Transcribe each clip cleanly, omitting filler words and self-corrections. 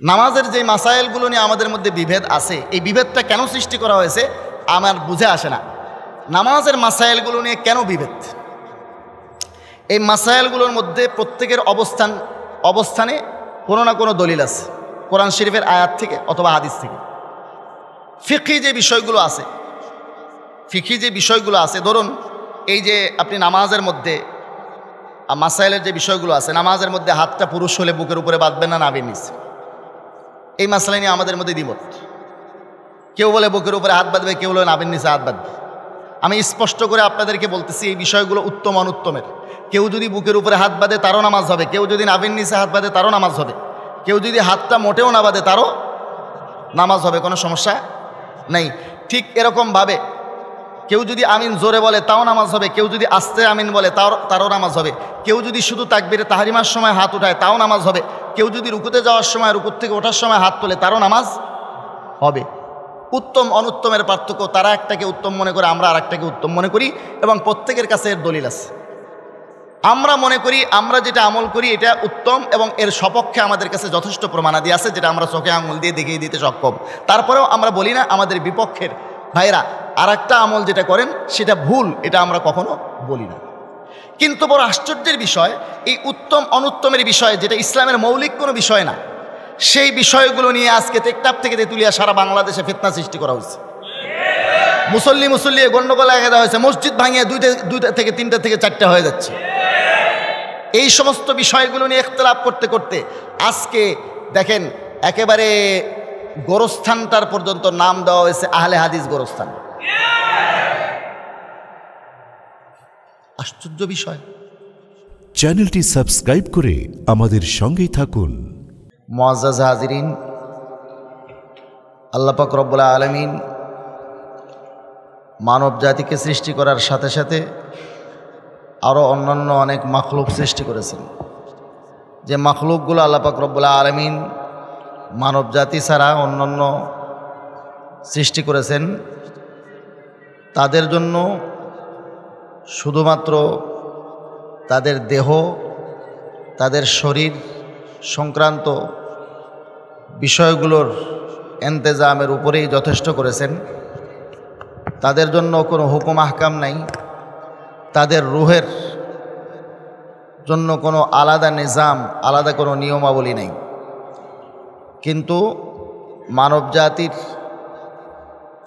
নামাজের যে মাসাইলগুলো নিয়ে আমাদের মধ্যে বিভেদ আছে, এই বিভেদটা কেন সৃষ্টি করা হয়েছে আমার বুঝে আসে না। নামাজের মাসাইলগুলো নিয়ে কেন বিভেদ? এই মাসাইলগুলোর মধ্যে প্রত্যেকের অবস্থানে কোনো না কোনো দলিল আছে, কোরআন শরীফের আয়াত থেকে অথবা হাদিস থেকে। ফিকহি যে বিষয়গুলো আছে, ধরুন এই যে আপনি নামাজের মধ্যে মাসাইলের যে বিষয়গুলো আছে, নামাজের মধ্যে হাতটা পুরুষ হলে বুকের উপরে বাঁধবেন না নাভির নিচে, এই মাসালা নিয়ে আমাদের মধ্যে দ্বিমত। কেউ বলে বুকের উপরে হাত বাঁধবে, কেউ বলে নাভির নিচে হাত বাঁধবে। আমি স্পষ্ট করে আপনাদেরকে বলতেছি, এই বিষয়গুলো উত্তম অনুত্তমের। কেউ যদি বুকের উপরে হাত বাঁধে তারও নামাজ হবে, কেউ যদি নাভির নিচে হাত বাঁধে তারও নামাজ হবে, কেউ যদি হাতটা মোটেও না বাঁধে তারও নামাজ হবে, কোনো সমস্যা নেই। ঠিক এরকমভাবে কেউ যদি আমিন জোরে বলে তাও নামাজ হবে, কেউ যদি আস্তে আমিন বলে তারও নামাজ হবে, কেউ যদি শুধু তাকবীরে তাহরিমার সময় হাত উঠায় তাও নামাজ হবে, কেউ যদি রুকুতে যাওয়ার সময় রুকুর থেকে ওঠার সময় হাত তোলে তারও নামাজ হবে। উত্তম অনুত্তমের পার্থক্য, তারা একটাকে উত্তম মনে করে, আমরা আর একটাকে উত্তম মনে করি, এবং প্রত্যেকের কাছে এর দলিল আছে। আমরা মনে করি আমরা যেটা আমল করি এটা উত্তম, এবং এর সপক্ষে আমাদের কাছে যথেষ্ট প্রমাণাদি আছে, যেটা আমরা চোখে আঙুল দিয়ে দেখিয়ে দিতে সক্ষম। তারপরেও আমরা বলি না আমাদের বিপক্ষের ভাইরা আর একটা আমল যেটা করেন সেটা ভুল, এটা আমরা কখনো বলি না। কিন্তু বড় আশ্চর্যের বিষয়, এই উত্তম অনুত্তমের বিষয়, যেটা ইসলামের মৌলিক কোনো বিষয় না, সেই বিষয়গুলো নিয়ে আজকে টেকটাপ থেকে তেতুলিয়া সারা বাংলাদেশে ফিতনা সৃষ্টি করা হয়েছে। মুসল্লি গন্ডগোল লাগা দেওয়া হয়েছে, মসজিদ ভাঙিয়ে দুইটা থেকে তিনটা থেকে চারটা হয়ে যাচ্ছে। এই সমস্ত বিষয়গুলো নিয়ে ইখতিলাফ করতে করতে আজকে দেখেন একেবারে গোরস্থানটার পর্যন্ত নাম দেওয়া হয়েছে আহলে হাদিস গোরস্থান। আশ্চর্য বিষয়। চ্যানেলটি সাবস্ক্রাইব করে আমাদের সঙ্গেই থাকুন। মুআজ্জাজ হাজিরিন, আল্লাহ পাক রব্বুল আলামিন মানব জাতিকে সৃষ্টি করার সাথে সাথে আরও অন্যান্য অনেক মাখলুক সৃষ্টি করেছেন। যে মাখলুকগুলো আল্লাহ পাক রব্বুল আলামিন মানব জাতি ছাড়া অন্যান্য সৃষ্টি করেছেন, তাদের জন্য শুধুমাত্র তাদের দেহ, তাদের শরীর সংক্রান্ত বিষয়গুলোর ইন্তেজামের উপরেই যথেষ্ট করেছেন। তাদের জন্য কোনো হুকুম আহকাম নাই, তাদের রুহের জন্য কোনো আলাদা নিজাম, আলাদা কোনো নিয়মাবলী নেই। কিন্তু মানব জাতির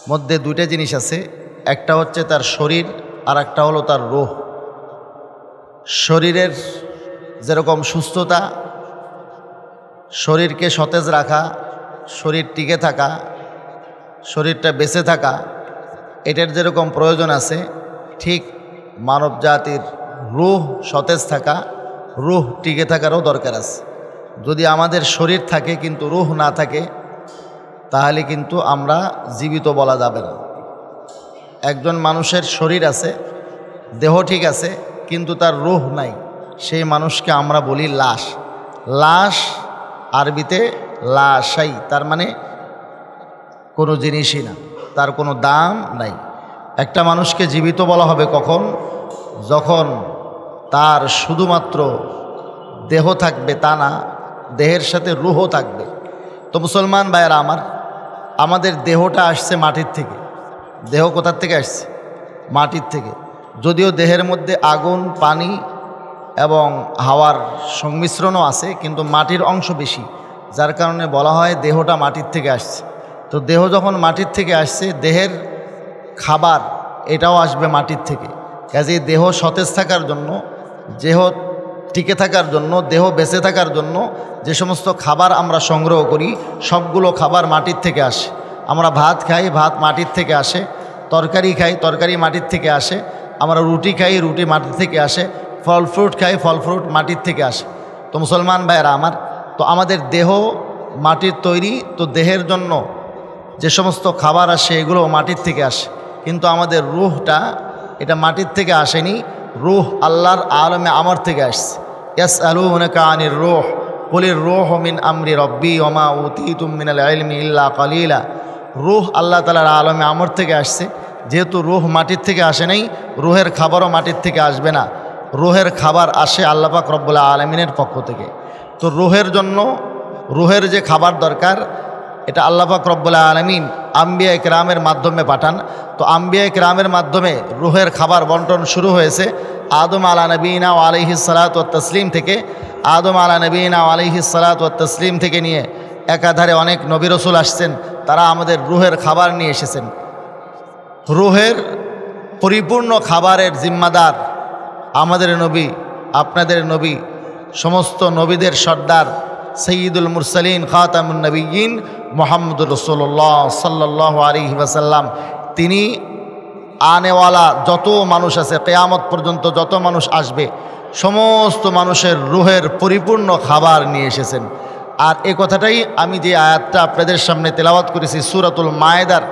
মধ্যে দুইটা জিনিস আছে, একটা হচ্ছে তার শরীর আর একটা হলো তার রূহ। শরীরের যেরকম সুস্থতা, শরীরকে সতেজ রাখা, শরীর টিকে থাকা, শরীরটা বেঁচে থাকা, এটার যেরকম প্রয়োজন আছে, ঠিক মানব জাতির রূহ সতেজ থাকা, রূহ টিকে থাকারও দরকার আছে। যদি আমাদের শরীর থাকে কিন্তু রূহ না থাকে, তাহলে কিন্তু আমরা জীবিত বলা যাবে না। একজন মানুষের শরীর আছে, দেহ ঠিক আছে, কিন্তু তার রূহ নাই, সেই মানুষকে আমরা বলি লাশ। লাশ আরবিতে লাশাই, তার মানে কোনো জিনিসই না, তার কোনো দাম নাই। একটা মানুষকে জীবিত বলা হবে কখন? যখন তার শুধুমাত্র দেহ থাকবে তা না, দেহের সাথে রূহও থাকবে। তো মুসলমান ভাইয়েরা আমার, আমাদের দেহটা আসছে মাটির থেকে। দেহ কোথার থেকে আসছে? মাটির থেকে। যদিও দেহের মধ্যে আগুন, পানি এবং হাওয়ার সংমিশ্রণও আছে, কিন্তু মাটির অংশ বেশি, যার কারণে বলা হয় দেহটা মাটির থেকে আসছে। তো দেহ যখন মাটির থেকে আসছে, দেহের খাবার এটাও আসবে মাটির থেকে। কাজেই দেহ সতেজ থাকার জন্য, দেহ টিকে থাকার জন্য, দেহ বেঁচে থাকার জন্য যে সমস্ত খাবার আমরা সংগ্রহ করি, সবগুলো খাবার মাটির থেকে আসে। আমরা ভাত খাই, ভাত মাটির থেকে আসে। তরকারি খাই, তরকারি মাটির থেকে আসে। আমরা রুটি খাই, রুটি মাটির থেকে আসে। ফল ফ্রুট খাই, ফল ফ্রুট মাটির থেকে আসে। তো মুসলমান ভাইয়েরা আমার, তো আমাদের দেহ মাটির তৈরি, তো দেহের জন্য যে সমস্ত খাবার আসে এগুলো মাটির থেকে আসে। কিন্তু আমাদের রূহটা এটা মাটির থেকে আসেনি, রূহ আল্লাহর আলমে আমর থেকে আসছে। ইয়াসআলুনাকা আনির রূহ কুলির রূহু মিন আমরি রব্বি ওয়া মা উতীতুম মিনাল ইলমি ইল্লা কালিলা। রূহ আল্লাহ তাআলার আলমে আমর থেকে আসছে। যেহেতু রূহ মাটির থেকে আসে নাই, রূহের খাবারও মাটির থেকে আসবে না। রূহের খাবার আসে আল্লাহ পাক রব্বুল আলামিনের পক্ষ থেকে। তো রূহের জন্য রুহের যে খাবার দরকার এটা আল্লাহ পাক রব্বুল আলামিন আম্বিয়া ইকরামের মাধ্যমে পাঠান। তো আম্বিয়া ইকরামের মাধ্যমে রুহের খাবার বন্টন শুরু হয়েছে আদম আলা নবীনা ও আলাইহিস সালাতু ওয়াত তাসলিম থেকে। আদম আলা নবীনা ও আলাইহিস সালাতু ওয়াত তাসলিম থেকে নিয়ে একাধারে অনেক নবী রাসূল আসছেন, তারা আমাদের রুহের খাবার নিয়ে এসেছেন। রুহের পরিপূর্ণ খাবারের জিম্মাদার আমাদের নবী, আপনাদের নবী, সমস্ত নবীদের সর্দার সৈয়দুল মুরসালিন খাতামুন নবিয়্যিন মুহাম্মদুর রাসূলুল্লাহ সাল্লাল্লাহু আলাইহি ওয়াসাল্লাম। তিনি আনেওয়ালা যত মানুষ আছে, কিয়ামত পর্যন্ত যত মানুষ আসবে, সমস্ত মানুষের রুহের পরিপূর্ণ খাবার নিয়ে এসেছেন। আর এই কথাটাই আমি যে আয়াতটা আপনাদের সামনে তেলাওয়াত করেছি সূরাতুল মায়েদার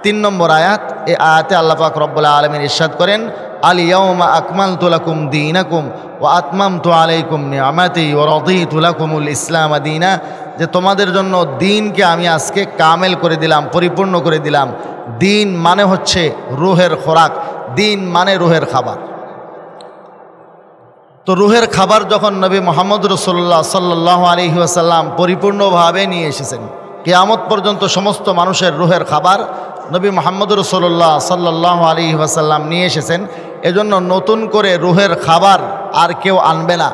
3 নম্বর আয়াত, এই আয়াতে আল্লাহ পাক রব্বুল আলামিন ইরশাদ করেন, আল ইয়াউমা আকমালতু লাকুম দীনাকুম ওয়া আতমামতু আলাইকুম নিআমাতি ওয়া রাদিতু লাকুমুল ইসলাম দীনা, যে তোমাদের জন্য দিনকে আমি আজকে কামেল করে দিলাম, পরিপূর্ণ করে দিলাম। দিন মানে হচ্ছে রুহের খোরাক, দিন মানে রুহের খাবার। তো রুহের খাবার যখন নবী মুহাম্মদ রাসূলুল্লাহ সাল্লাল্লাহু আলাইহি ওয়াসাল্লাম পরিপূর্ণভাবে নিয়ে এসেছেন, কিয়ামত পর্যন্ত সমস্ত মানুষের রুহের খাবার নবী মুহাম্মদ রাসূলুল্লাহ সাল্লাল্লাহু আলাইহি ওয়াসাল্লাম নিয়ে এসেছেন। এজন্য নতুন করে রুহের খাবার আর কেউ আনবে না।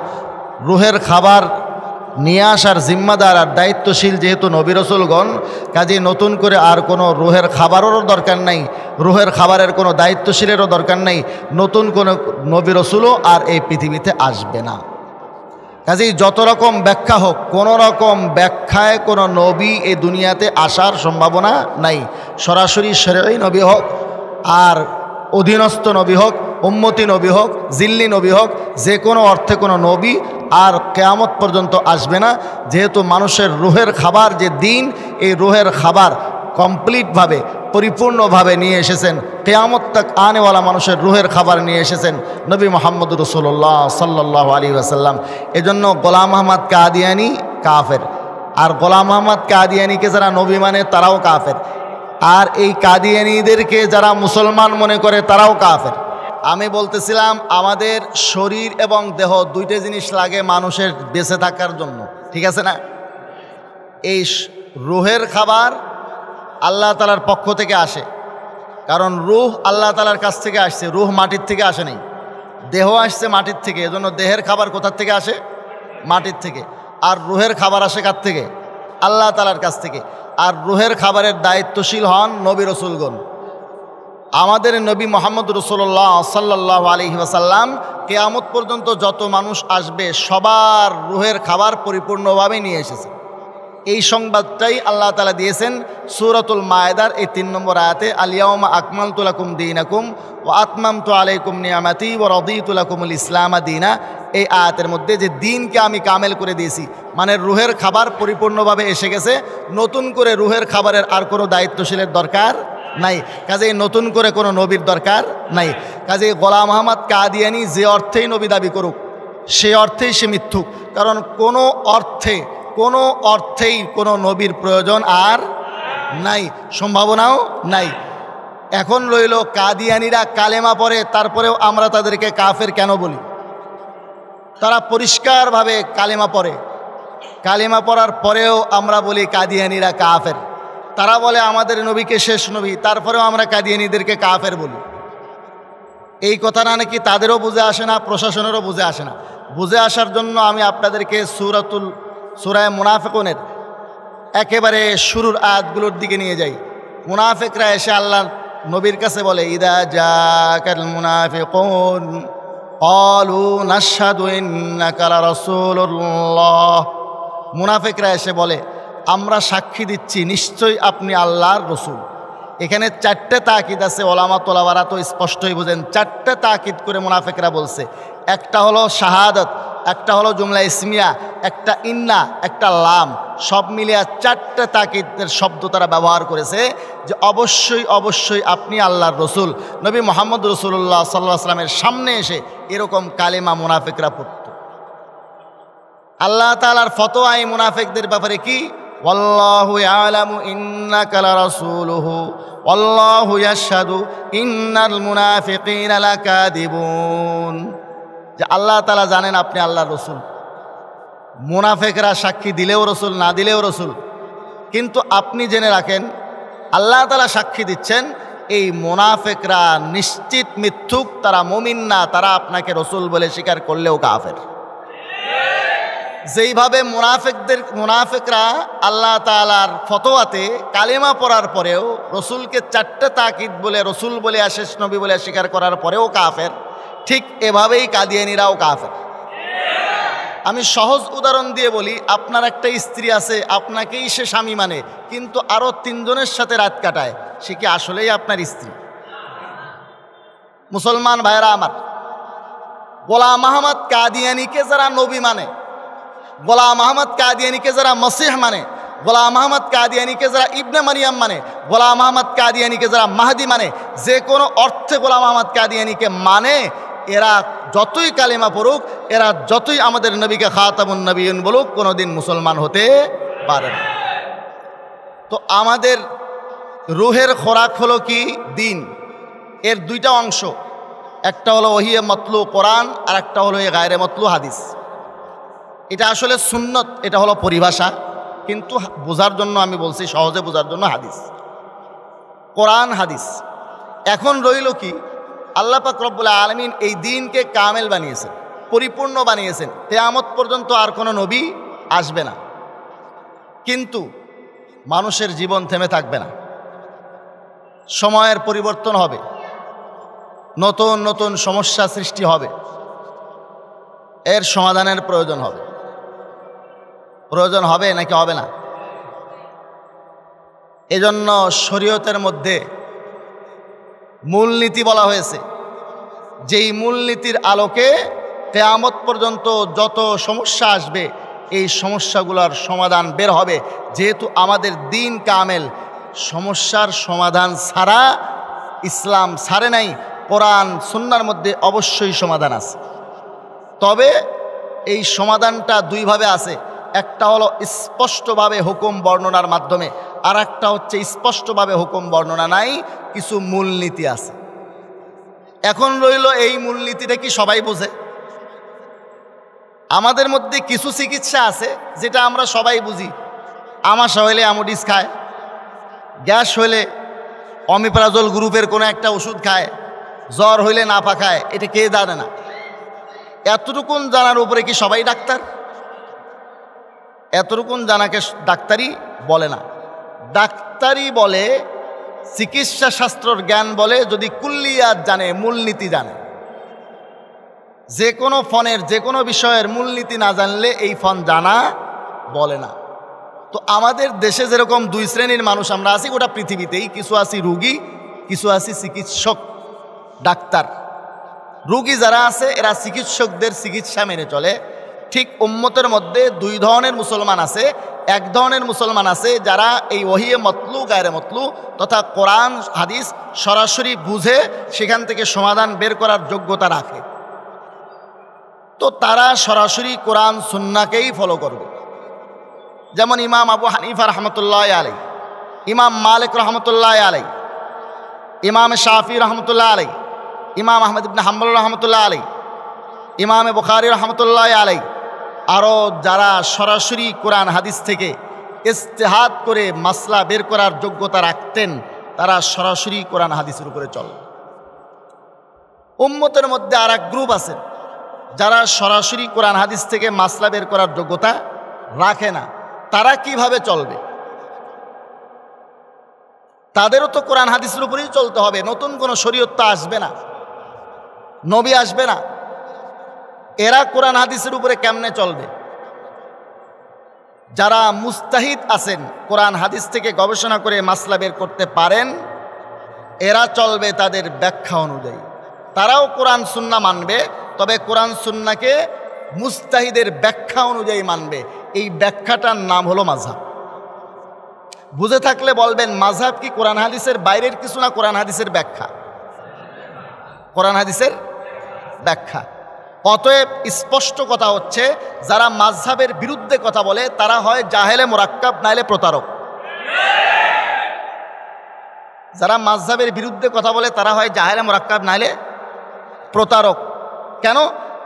রুহের খাবার নিয়ে আসার জিম্মাদার আর দায়িত্বশীল যেহেতু নবী রাসূলগণ, কাজে নতুন করে আর কোনো রুহের খাবারেরও দরকার নাই, রুহের খাবারের কোনো দায়িত্বশীলেরও দরকার নাই। নতুন কোনো নবী রাসূলও আর এই পৃথিবীতে আসবে না। কাজেই যত রকম ব্যাখ্যা হোক, কোনো রকম ব্যাখ্যায় কোনো নবী এই দুনিয়াতে আসার সম্ভাবনা নাই। সরাসরি শরঈ নবী হোক আর অধীনস্থ নবী হোক, উম্মতি নবী হোক, জিল্লি নবী হোক, যে কোনো অর্থে কোনো নবী আর কিয়ামত পর্যন্ত আসবে না। যেহেতু মানুষের রুহের খাবার যে দিন, এই রুহের খাবার কমপ্লিটভাবে পরিপূর্ণভাবে নিয়ে এসেছেন, কিয়ামত তক আনেওয়ালা মানুষের রুহের খাবার নিয়ে এসেছেন নবী মুহাম্মদ রাসূলুল্লাহ সাল্লাল্লাহু আলাইহি ওয়াসাল্লাম। এজন্য গোলাম আহমদ কাদিয়ানী কাফের, আর গোলাম আহমদ কাদিয়ানীকে যারা নবী মানে তারাও কাফের, আর এই কাদিয়ানীদেরকে যারা মুসলমান মনে করে তারাও কাফের। আমি বলতেছিলাম আমাদের শরীর এবং দেহ দুইটা জিনিস লাগে মানুষের বেঁচে থাকার জন্য, ঠিক আছে না? এই রুহের খাবার আল্লাহ তাআলার পক্ষ থেকে আসে, কারণ রূহ আল্লাহ তাআলার কাছ থেকে আসছে, রূহ মাটির থেকে আসে নাই। দেহ আসছে মাটির থেকে, এজন্য দেহের খাবার কোথার থেকে আসে? মাটির থেকে। আর রুহের খাবার আসে কার থেকে? আল্লাহ তাআলার কাছ থেকে। আর রুহের খাবারের দায়িত্বশীল হন নবী রাসূলগণ। আমাদের নবী মুহাম্মদ রাসূলুল্লাহ সাল্লাল্লাহু আলাইহি ওয়াসাল্লাম কিয়ামত পর্যন্ত যত মানুষ আসবে সবার রুহের খাবার পরিপূর্ণভাবে নিয়ে এসেছে। এই সংবাদটাই আল্লাহ তাআলা দিয়েছেন সূরাতুল মায়েদার এই 3 নম্বর আয়াতে, আল ইয়াউমা আকমালতু লাকুম দীনাকুম ওয়া আতমামতু আলাইকুম নিআমাতি ওয়া রাদিতু লাকুমুল ইসলাম দীনা। এই আয়াতের মধ্যে যে দিনকে আমি কামেল করে দিয়েছি, মানে রুহের খাবার পরিপূর্ণভাবে এসে গেছে। নতুন করে রুহের খাবারের আর কোনো দায়িত্বশীলের দরকার নাই, কাজেই নতুন করে কোনো নবীর দরকার নাই। কাজেই গোলাম আহমদ কাদিয়ানী যে অর্থেই নবী দাবি করুক সে অর্থেই সে মিথ্যুক, কারণ কোনো অর্থেই কোনো নবীর প্রয়োজন আর নাই, সম্ভাবনাও নাই। এখন রইল কাদিয়ানীরা কালেমা পড়ে, তারপরেও আমরা তাদেরকে কাফের কেন বলি? তারা পরিষ্কারভাবে কালেমা পড়ে, কালেমা পড়ার পরেও আমরা বলি কাদিয়ানীরা কাফের। তারা বলে আমাদের নবীকে শেষ নবী, তারপরেও আমরা কাদিয়ানীদেরকে কাফের বলি। এই কথাটা নাকি তাদেরও বুঝে আসে না, প্রশাসনেরও বুঝে আসে না। বুঝে আসার জন্য আমি আপনাদেরকে সূরা মুনাফিকুনের একেবারে শুরুর আয়াতগুলোর দিকে নিয়ে যাই। মুনাফিকরা এসে আল্লাহ নবীর কাছে বলে, ইদা জাকাল মুনাফিকুন ক্বালু নাশহাদু ইন্নাকা লারাসূলুল্লাহ। মুনাফিকরা এসে বলে, আমরা সাক্ষী দিচ্ছি নিশ্চয়ই আপনি আল্লাহর রসুল। এখানে 4টে তাকিদ আছে, ওলামা তোলাবারা তো স্পষ্টই বুঝেন। 4টে তাকিদ করে মুনাফিকরা বলছে। একটা হলো শাহাদাত, একটা হলো জুমলা ইসমিয়া, একটা ইন্না, একটা লাম, সব মিলিয়ে 4টে তাকিদের শব্দ তারা ব্যবহার করেছে যে অবশ্যই অবশ্যই আপনি আল্লাহর রসুল। নবী মুহাম্মদ রাসূলুল্লাহ সাল্লাল্লাহু আলাইহি ওয়াসাল্লামের সামনে এসে এরকম কালেমা মুনাফিকরা পড়ত। আল্লাহ তাআলার ফতোয়া এই মুনাফিকদের ব্যাপারে কি? ওয়াল্লাহু ইয়ালামু ইন্নাকা লারাসূলুহু ওয়াল্লাহু ইয়াশহাদু ইন্নাল মুনাফিকিনা লাকাযিবুন। যে আল্লাহ তাআলা জানেন আপনি আল্লাহর রসুল, মুনাফেকরা সাক্ষী দিলেও রসুল, না দিলেও রসুল। কিন্তু আপনি জেনে রাখেন, আল্লাহ তাআলা সাক্ষী দিচ্ছেন এই মুনাফেকরা নিশ্চিত মিথ্যুক, তারা মুমিন না, তারা আপনাকে রসুল বলে স্বীকার করলেও কাফের। যেইভাবে মুনাফেকরা আল্লাহ তাআলার ফতোয়াতে কালেমা পড়ার পরেও রসুলকে 4টে তাকিদ বলে রসুল বলে শেষ নবী বলে স্বীকার করার পরেও কাফের, ঠিক এভাবেই কাদিয়ানীরাও কাফের। আমি সহজ উদাহরণ দিয়ে বলি, আপনার একটা স্ত্রী আছে, আপনাকেই সে স্বামী মানে, কিন্তু আরও 3 জনের সাথে রাত কাটায়, সে কি আসলেই আপনার স্ত্রী? মুসলমান ভাইরা আমার, গোলাম আহমদ কাদিয়ানীকে যারা নবী মানে, গোলাম আহমদ কাদিয়ানীকে যারা মসিহ মানে, গোলাম আহমদ কাদিয়ানীকে যারা ইবনে মারিয়াম মানে, গোলাম আহমদ কাদিয়ানীকে যারা মাহদি মানে, যে কোনো অর্থে গোলাম আহমদ কাদিয়ানীকে মানে, এরা যতই কালেমা পড়ুক, এরা যতই আমাদের নবীকে খাতামুন নবিয়্যিন বলুক, কোনোদিন মুসলমান হতে পারে না। তো আমাদের রুহের খোরাক হলো কি? দিন। এর 2টা অংশ, একটা হলো ওহিয়ে মতলু কোরআন, আর একটা হলো গায়রে মতলু হাদিস। এটা আসলে সুন্নত, এটা হলো পরিভাষা, কিন্তু বোঝার জন্য আমি বলছি, সহজে বোঝার জন্য হাদিস, কোরআন হাদিস। এখন রইল কি? আল্লাহ পাক রব্বুল আলামিন এই দিনকে কামেল বানিয়েছেন, পরিপূর্ণ বানিয়েছেন। কিয়ামত পর্যন্ত আর কোনো নবী আসবে না, কিন্তু মানুষের জীবন থেমে থাকবে না। সময়ের পরিবর্তন হবে, নতুন নতুন সমস্যা সৃষ্টি হবে, এর সমাধানের প্রয়োজন হবে। প্রয়োজন হবে নাকি হবে না? এজন্য শরীয়তের মধ্যে মূলনীতি বলা হয়েছে, যেই মূলনীতির আলোকে কিয়ামত পর্যন্ত যত সমস্যা আসবে, এই সমস্যাগুলোর সমাধান বের হবে। যেহেতু আমাদের দিন কামেল, সমস্যার সমাধান ছাড়া ইসলাম ছাড়ে নাই। কোরআন সুন্নাহর মধ্যে অবশ্যই সমাধান আছে, তবে এই সমাধানটা 2 ভাবে আছে। একটা হলো স্পষ্টভাবে হুকুম বর্ণনার মাধ্যমে, আর একটা হচ্ছে স্পষ্টভাবে হুকুম বর্ণনা নাই, কিছু মূলনীতি আছে। এখন রইল এই মূলনীতিটা কি সবাই বোঝে? আমাদের মধ্যে কিছু চিকিৎসা আছে যেটা আমরা সবাই বুঝি। আমাশা হইলে আমোডিস খায়, গ্যাস হইলে অমিপ্রাজল গ্রুপের কোনো একটা ওষুধ খায়, জ্বর হইলে নাফা খায়। এটা কে জানে না? এতটুকুন জানার উপরে কি সবাই ডাক্তার? এতটুকুন জানাকে ডাক্তারি বলে না। ডাক্তারি বলে, চিকিৎসা শাস্ত্রর জ্ঞান বলে যদি কুল্লিয়াত জানে, মূলনীতি জানে। যে কোনো ফনের, যে কোনো বিষয়ের মূলনীতি না জানলে এই ফন জানা বলে না। তো আমাদের দেশে যেরকম 2 শ্রেণীর মানুষ আমরা আছি, গোটা পৃথিবীতেই কিছু আছি রুগী, কিছু আছি চিকিৎসক, ডাক্তার। রুগী যারা আছে এরা চিকিৎসকদের চিকিৎসা মেনে চলে। ঠিক উম্মতের মধ্যে 2 ধরনের মুসলমান আছে। এক ধরনের মুসলমান আছে যারা এই ওহিয়ে মতলু, গায়রে মতলু তথা কোরআন হাদিস সরাসরি বুঝে সেখান থেকে সমাধান বের করার যোগ্যতা রাখে। তো তারা সরাসরি কোরআন সুন্নাহকেই ফলো করবে। যেমন ইমাম আবু হানিফা রহমতুল্লাহ আলাই, ইমাম মালিক রহমতুল্লাহ আলাই, ইমাম শাফি রহমতুল্লাহ আলাই, ইমাম আহমদ ইবনে হাম্বল রহমতুল্লাহ আলাই, ইমাম বুখারী রহমতুল্লাহ আলাই, আরও যারা সরাসরি কোরআন হাদিস থেকে ইজতিহাদ করে মাসলা বের করার যোগ্যতা রাখতেন, তারা সরাসরি কোরআন হাদিসের উপরে চলে। উম্মতের মধ্যে আর এক গ্রুপ আছে যারা সরাসরি কোরআন হাদিস থেকে মাসলা বের করার যোগ্যতা রাখে না। তারা কিভাবে চলবে? তাদেরও তো কোরআন হাদিসের উপরেই চলতে হবে, নতুন কোনো শরীয়ত তো আসবে না, নবী আসবে না। এরা কোরআন হাদিসের উপরে কেমনে চলবে? যারা মুস্তাহিদ আছেন, কোরআন হাদিস থেকে গবেষণা করে মাসলা বের করতে পারেন, এরা চলবে তাদের ব্যাখ্যা অনুযায়ী। তারাও কোরআন সুন্নাহ মানবে, তবে কোরআন সুন্নাহকে মুস্তাহিদের ব্যাখ্যা অনুযায়ী মানবে। এই ব্যাখ্যাটার নাম হলো মাযহাব। বুঝে থাকলে বলবেন, মাযহাব কি কোরআন হাদিসের বাইরের কিছু না? কোরআন হাদিসের ব্যাখ্যা, কোরআন হাদিসের ব্যাখ্যা। অতএব স্পষ্ট কথা হচ্ছে, যারা মাযহাবের বিরুদ্ধে কথা বলে তারা হয় জাহেলে মুরাক্কাব, নাইলে প্রতারক। যারা মাযহাবের বিরুদ্ধে কথা বলে তারা হয় জাহেলে মুরাক্কাব, নাইলে প্রতারক। কেন?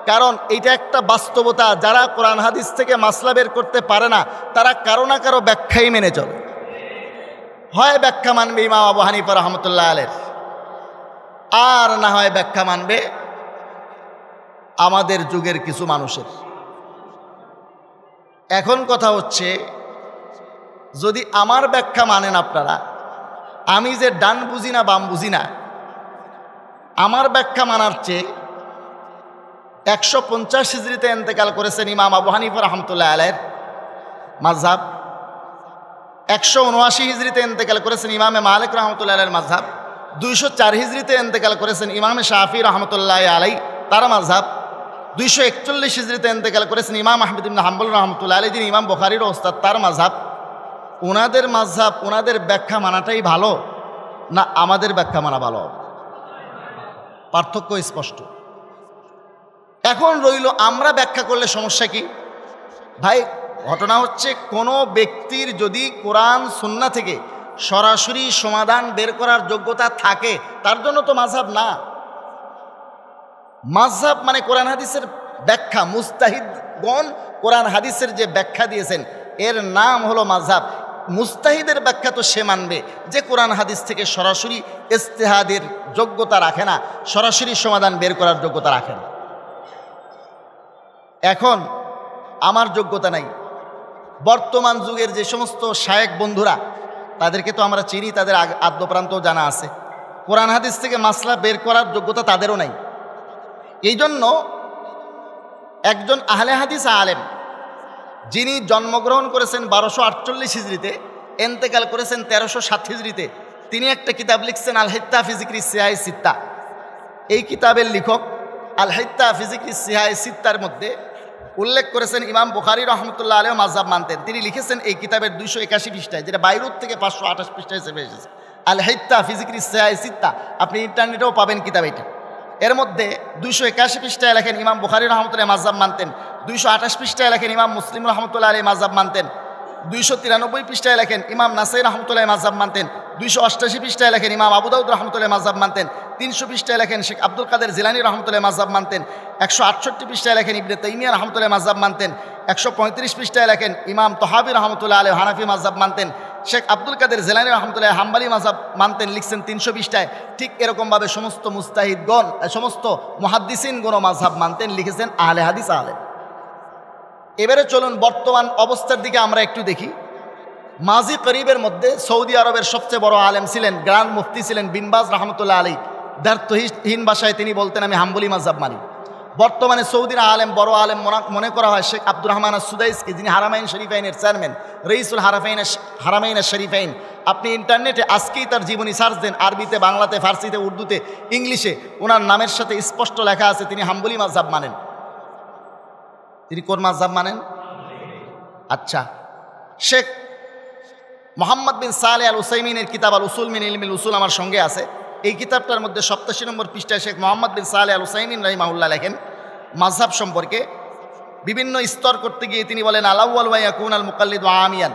কারণ এটা একটা বাস্তবতা, যারা কোরআন হাদিস থেকে মাসলা বের করতে পারে না তারা কারো না কারো ব্যাখ্যাই মেনে চলে। হয় ব্যাখ্যা মানবে ইমাম আবু হানিফা রহমতুল্লাহ আলাইহির, আর না হয় ব্যাখ্যা মানবে আমাদের যুগের কিছু মানুষের। এখন কথা হচ্ছে, যদি আমার ব্যাখ্যা মানেন আপনারা, আমি যে ডান বুঝি না বাম বুঝি না, আমার ব্যাখ্যা মানার চেয়ে 150 হিজরিতে ইন্তেকাল করেছেন ইমাম আবু হানিফা রহমতুল্লাহ আলাইহির মাযহাব, 179 হিজরিতে ইন্তেকাল করেছেন ইমামে মালিক রহমতুল্লাহ আলাইহির মাযহাব, 204 হিজরিতে ইন্তেকাল করেছেন ইমামে শাফি রহমতুল্লাহ আলাইহি তার মাযহাব, 241 হিজরিতে ইন্তেকাল করেছেন ইমাম আহমদ ইবনে হাম্বল রহমতুল্লাহ আলাইহি, যিনি ইমাম বুখারীর ওস্তাদ, তার মাযহাব। ওনাদের মাযহাব, ওনাদের ব্যাখ্যা মানাটাই ভালো না আমাদের ব্যাখ্যা মানা ভালো? পার্থক্য স্পষ্ট। এখন রইল আমরা ব্যাখ্যা করলে সমস্যা কি? ভাই, ঘটনা হচ্ছে, কোনো ব্যক্তির যদি কোরআন সুন্নাহ থেকে সরাসরি সমাধান বের করার যোগ্যতা থাকে, তার জন্য তো মাযহাব না। মাযহাব মানে কোরআন হাদিসের ব্যাখ্যা। মুজতাহিদগণ কোরআন হাদিসের যে ব্যাখ্যা দিয়েছেন এর নাম হলো মাযহাব। মুজতাহিদের ব্যাখ্যা তো সে মানবে যে কোরআন হাদিস থেকে সরাসরি ইজতিহাদের যোগ্যতা রাখে না, সরাসরি সমাধান বের করার যোগ্যতা রাখে না। এখন আমার যোগ্যতা নাই, বর্তমান যুগের যে সমস্ত শায়েখ বন্ধুরা, তাদেরকে তো আমরা চিনি, তাদের আদ্যপ্রান্ত জানা আছে, কোরআন হাদিস থেকে মাসলা বের করার যোগ্যতা তাদেরও নাই। এই জন্য একজন আহলে হাদিস আলেম, যিনি জন্মগ্রহণ করেছেন 1248 হিজরিতে, ইন্তেকাল করেছেন 1307 হিজরিতে, তিনি একটা কিতাব লিখছেন আল হিত্তা ফি যিকরি সিহাহ সিত্তা। এই কিতাবের লেখক আল হিত্তা ফি যিকরি সিহাহ সিত্তার মধ্যে উল্লেখ করেছেন ইমাম বুখারী রহমতুল্লাহ আলাইহি মাযহাব মানতেন। তিনি লিখেছেন এই কিতাবের 281 পৃষ্ঠায়, যেটা বাইরুত থেকে 528 পৃষ্ঠায় চেপে এসেছে, আল হিত্তা ফি যিকরি সিহাহ সিত্তা। আপনি ইন্টারনেটেও পাবেন কিতাব এটা। এর মধ্যে 281 পৃষ্ঠায় লেখেন ইমাম বুখারী রহমতুল্লাহ মাযহাব মানতেন, 228 পৃষ্ঠায় লেখেন ইমাম মুসলিম রহমতুল্লাহ আলাইহি মাযহাব মানতেন, 293 পৃষ্ঠায় লেখেন ইমাম নাসাই রহমতুল্লাহ মাযহাব মানতেন, 288 পৃষ্ঠায় লেখেন ইমাম আবু দাউদ রহমতুল্লাহ মাযহাব মানতেন, 300 পৃষ্ঠায় লেখেন শেখ আব্দুল কাদের জিলানী রহমতুল্লাহ মাযহাব মানতেন, 168 পৃষ্ঠায় লেখেন ইবনে তাইমিয়া রহমতুল্লাহ মাযহাব মানতেন, 135 পৃষ্ঠায় লেখেন ইমাম তহাবী রহমতুল্লাহ আলাইহি হানাফি মাযহাব মানতেন, শেখ আব্দুল কাদের জিলানী রহমতুল্লাহ হাম্বলি মাযহাব মানতেন, লিখছেন 300 পৃষ্ঠায়। ঠিক এরকমভাবে সমস্ত মুস্তাহিদগণ, সমস্ত মুহাদ্দিসিনগণ মাযহাব মানতেন, লিখেছেন আহলে হাদিস আলেম। এবারে চলুন বর্তমান অবস্থার দিকে আমরা একটু দেখি। মাজি করিবের মধ্যে সৌদি আরবের সবচেয়ে বড় আলেম ছিলেন, গ্র্যান্ড মুফতি ছিলেন বিন বাজ রহমতুল্লাহ আলাইহি। দ্বার্থহীন ভাষায় তিনি বলতেন, আমি হাম্বলি মাযহাব মানি। বর্তমানে সৌদির আলেম, বড় আলেম মনে করা হয় শেখ আব্দুর রহমান আস-সুদাইসকে, যিনি হারামাইন শরীফাইনের চেয়ারম্যান, রইসুল হারামাইন শরীফাইন। আপনি ইন্টারনেটে আজকেই তার জীবনী সার্চ দেন, আরবিতে, বাংলাতে, ফার্সিতে, উর্দুতে, ইংলিশে, ওনার নামের সাথে স্পষ্ট লেখা আছে তিনি হাম্বলি মাযহাব মানেন। তিনি কোন মাযহাব মানেন? আচ্ছা, শেখ মোহাম্মদ বিন সালেহ আল উসাইমিনের কিতাব আল উসুল মিন ইলমিল উসুল আমার সঙ্গে আছে। এই কিতাবটার মধ্যে 87 নম্বর পৃষ্ঠায় শেখ মোহাম্মদ বিন সালেহ আল উসাইমিন রাহিমাহুল্লাহ লেখেন মাযহাব সম্পর্কে। বিভিন্ন স্তর করতে গিয়ে তিনি বলেন, আল-আউয়াল ওয়া ইয়াকুন আল মুকাল্লিদু আমিয়ান।